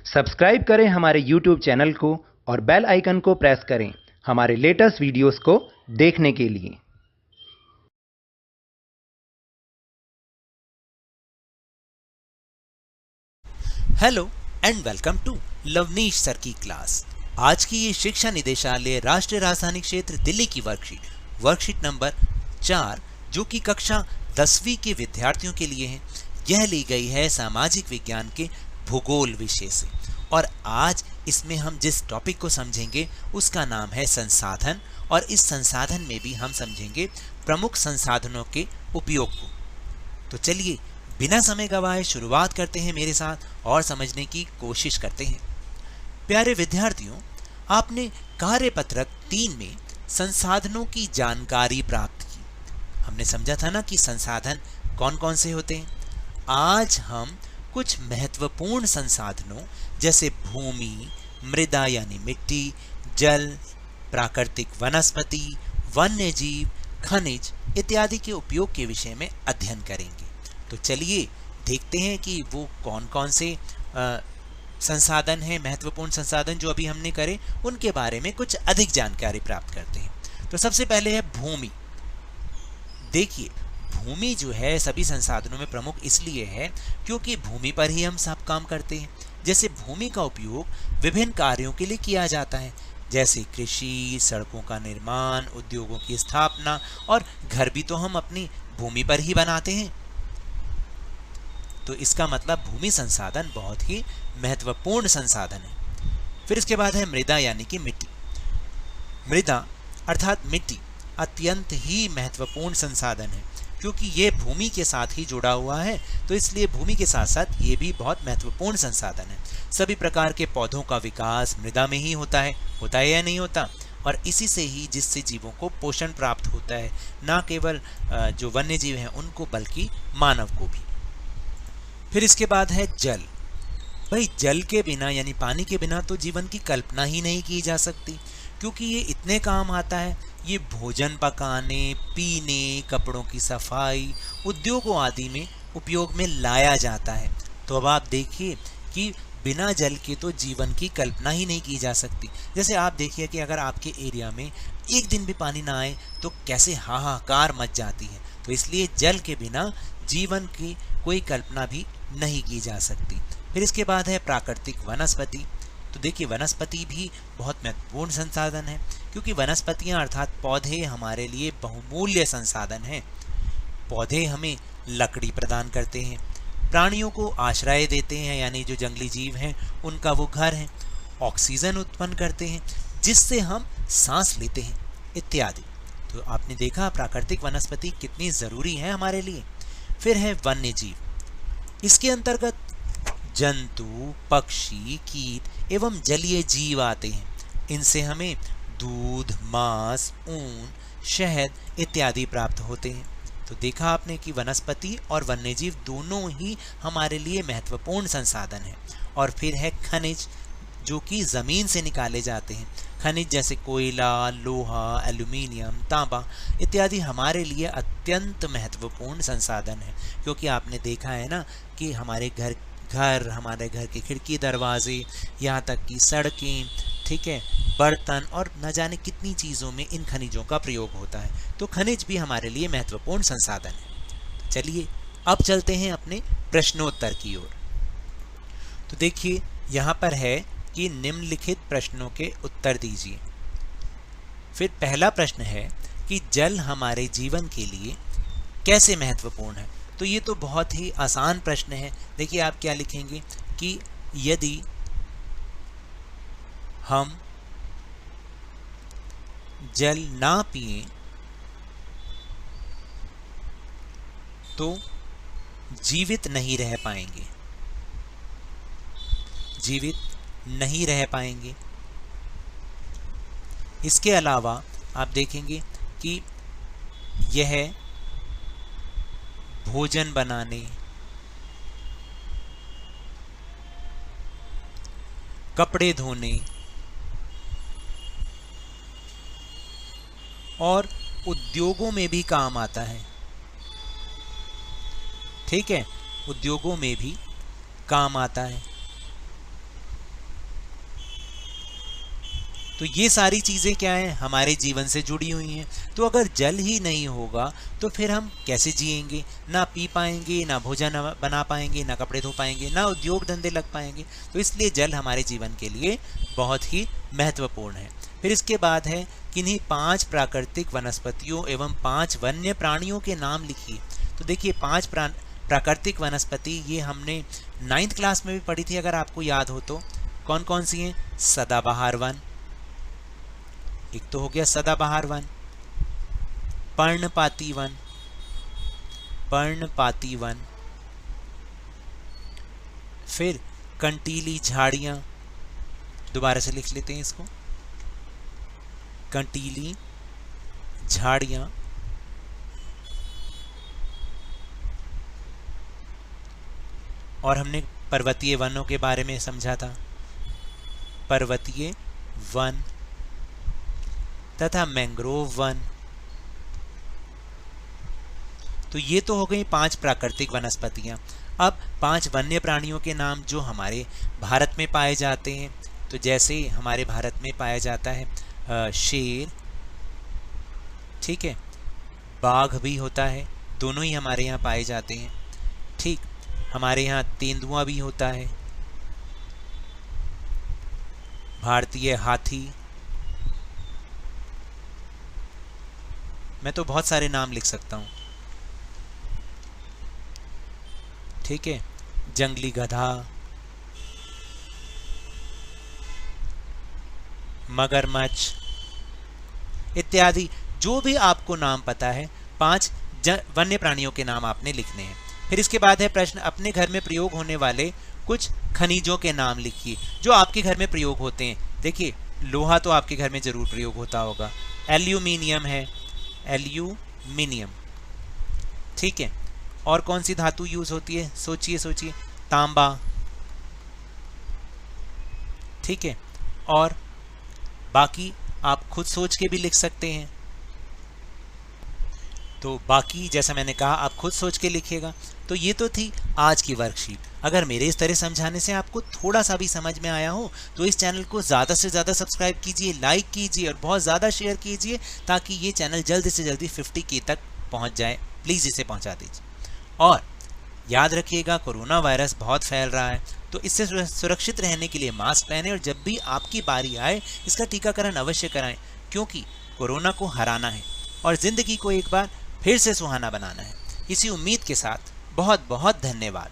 Subscribe करें हमारे YouTube channel को और बेल आइकन को प्रेस करें हमारे लेटेस्ट वीडियोस को देखने के लिए। Hello and welcome to Lavneesh sir की क्लास। आज की ये शिक्षा निदेशालय राष्ट्रीय राजधानी क्षेत्र दिल्ली की वर्कशीट नंबर 4 जो कि कक्षा 10वीं के विद्यार्थियों के लिए है। यह ली गई है सामाजिक विज्ञान के भूगोल विषय से और आज इसमें हम जिस टॉपिक को समझेंगे उसका नाम है संसाधन और इस संसाधन में भी हम समझेंगे प्रमुख संसाधनों के उपयोग को। तो चलिए बिना समय गवाए शुरुआत करते हैं मेरे साथ और समझने की कोशिश करते हैं। प्यारे विद्यार्थियों, आपने कार्यपत्रक 3 में संसाधनों की जानकारी प्राप्त की। हमने समझा था ना कि संसाधन कौन कौन से होते हैं। आज हम कुछ महत्वपूर्ण संसाधनों जैसे भूमि, मृदा यानी मिट्टी, जल, प्राकृतिक वनस्पति, वन्य जीव, खनिज इत्यादि के उपयोग के विषय में अध्ययन करेंगे। तो चलिए देखते हैं कि वो कौन कौन से संसाधन हैं, महत्वपूर्ण संसाधन जो अभी हमने करे उनके बारे में कुछ अधिक जानकारी प्राप्त करते हैं। तो सबसे पहले है भूमि। देखिए भूमि जो है सभी संसाधनों में प्रमुख इसलिए है क्योंकि भूमि पर ही हम सब काम करते हैं। जैसे भूमि का उपयोग विभिन्न कार्यों के लिए किया जाता है जैसे कृषि, सड़कों का निर्माण, उद्योगों की स्थापना और घर भी तो हम अपनी भूमि पर ही बनाते हैं। तो इसका मतलब भूमि संसाधन बहुत ही महत्वपूर्ण संसाधन है। फिर इसके बाद है मृदा यानी कि मिट्टी। मृदा अर्थात मिट्टी अत्यंत ही महत्वपूर्ण संसाधन है क्योंकि ये भूमि के साथ ही जुड़ा हुआ है, तो इसलिए भूमि के साथ साथ ये भी बहुत महत्वपूर्ण संसाधन है। सभी प्रकार के पौधों का विकास मृदा में ही होता है या नहीं होता, और इसी से ही जिससे जीवों को पोषण प्राप्त होता है, ना केवल जो वन्य जीव हैं उनको बल्कि मानव को भी। फिर इसके बाद है जल। भाई जल के बिना यानी पानी के बिना तो जीवन की कल्पना ही नहीं की जा सकती क्योंकि ये इतने काम आता है। ये भोजन पकाने, पीने, कपड़ों की सफाई, उद्योगों आदि में उपयोग में लाया जाता है। तो अब आप देखिए कि बिना जल के तो जीवन की कल्पना ही नहीं की जा सकती। जैसे आप देखिए कि अगर आपके एरिया में एक दिन भी पानी ना आए तो कैसे हाहाकार मच जाती है। तो इसलिए जल के बिना जीवन की कोई कल्पना भी नहीं की जा सकती। फिर इसके बाद है प्राकृतिक वनस्पति। तो देखिए वनस्पति भी बहुत महत्वपूर्ण संसाधन है क्योंकि वनस्पतियां अर्थात पौधे हमारे लिए बहुमूल्य संसाधन हैं। पौधे हमें लकड़ी प्रदान करते हैं, प्राणियों को आश्रय देते हैं यानी जो जंगली जीव हैं उनका वो घर है, ऑक्सीजन उत्पन्न करते हैं जिससे हम सांस लेते हैं इत्यादि। तो आपने देखा प्राकृतिक वनस्पति कितनी ज़रूरी है हमारे लिए। फिर है वन्य जीव। इसके अंतर्गत जंतु, पक्षी, कीट एवं जलीय जीव आते हैं। इनसे हमें दूध, मांस, ऊन, शहद इत्यादि प्राप्त होते हैं। तो देखा आपने कि वनस्पति और वन्यजीव दोनों ही हमारे लिए महत्वपूर्ण संसाधन हैं। और फिर है खनिज जो कि ज़मीन से निकाले जाते हैं। खनिज जैसे कोयला, लोहा, एल्यूमिनियम, तांबा इत्यादि हमारे लिए अत्यंत महत्वपूर्ण संसाधन है क्योंकि आपने देखा है ना कि हमारे हमारे घर के खिड़की, दरवाजे, यहाँ तक कि सड़कें, ठीक है, बर्तन और न जाने कितनी चीज़ों में इन खनिजों का प्रयोग होता है। तो खनिज भी हमारे लिए महत्वपूर्ण संसाधन है। चलिए अब चलते हैं अपने प्रश्नोत्तर की ओर। तो देखिए यहाँ पर है कि निम्नलिखित प्रश्नों के उत्तर दीजिए। फिर पहला प्रश्न है कि जल हमारे जीवन के लिए कैसे महत्वपूर्ण है। तो ये तो बहुत ही आसान प्रश्न है। देखिए आप क्या लिखेंगे कि यदि हम जल ना पिएं तो जीवित नहीं रह पाएंगे। इसके अलावा आप देखेंगे कि यह भोजन बनाने, कपड़े धोने और उद्योगों में भी काम आता है। ठीक है, उद्योगों में भी काम आता है। तो ये सारी चीज़ें क्या हैं, हमारे जीवन से जुड़ी हुई हैं। तो अगर जल ही नहीं होगा तो फिर हम कैसे जिएंगे, ना पी पाएंगे, ना भोजन बना पाएंगे, ना कपड़े धो पाएंगे, ना उद्योग धंधे लग पाएंगे। तो इसलिए जल हमारे जीवन के लिए बहुत ही महत्वपूर्ण है। फिर इसके बाद है किन्हीं 5 प्राकृतिक वनस्पतियों एवं 5 वन्य प्राणियों के नाम लिखिए। तो देखिए 5 प्राकृतिक वनस्पति ये हमने 9th क्लास में भी पढ़ी थी, अगर आपको याद हो तो। कौन कौन सी हैं? सदाबहार वन, एक तो हो गया सदाबहार वन, पर्णपाती वन, पर्णपाती वन, फिर कंटीली झाड़ियां, दोबारा से लिख लेते हैं इसको, कंटीली झाड़ियां, और हमने पर्वतीय वनों के बारे में समझा था, पर्वतीय वन तथा मैंग्रोव वन। तो ये तो हो गई 5 प्राकृतिक वनस्पतियां। अब 5 वन्य प्राणियों के नाम जो हमारे भारत में पाए जाते हैं। तो जैसे हमारे भारत में पाया जाता है शेर, ठीक है, बाघ भी होता है, दोनों ही हमारे यहाँ पाए जाते हैं। ठीक, हमारे यहाँ तेंदुआ भी होता है, भारतीय हाथी, मैं तो बहुत सारे नाम लिख सकता हूँ, ठीक है, जंगली गधा, मगरमच्छ इत्यादि, जो भी आपको नाम पता है 5 वन्य प्राणियों के नाम आपने लिखने हैं। फिर इसके बाद है प्रश्न, अपने घर में प्रयोग होने वाले कुछ खनिजों के नाम लिखिए जो आपके घर में प्रयोग होते हैं। देखिए लोहा तो आपके घर में जरूर प्रयोग होता होगा, एल्यूमिनियम है, एल्यूमिनियम, ठीक है। और कौन सी धातु यूज होती है, सोचिए सोचिए, तांबा, ठीक है। और बाकी आप खुद सोच के भी लिख सकते हैं। तो बाकी जैसा मैंने कहा आप खुद सोच के लिखिएगा। तो ये तो थी आज की वर्कशीट। अगर मेरे इस तरह समझाने से आपको थोड़ा सा भी समझ में आया हो तो इस चैनल को ज़्यादा से ज़्यादा सब्सक्राइब कीजिए, लाइक कीजिए और बहुत ज़्यादा शेयर कीजिए ताकि ये चैनल जल्दी से जल्दी 50K तक पहुंच जाए। प्लीज़ इसे पहुंचा दीजिए। और याद रखिएगा कोरोना वायरस बहुत फैल रहा है, तो इससे सुरक्षित रहने के लिए मास्क पहने और जब भी आपकी बारी आए इसका टीकाकरण अवश्य कराएं, क्योंकि कोरोना को हराना है और ज़िंदगी को एक बार फिर से सुहाना बनाना है। इसी उम्मीद के साथ बहुत बहुत धन्यवाद।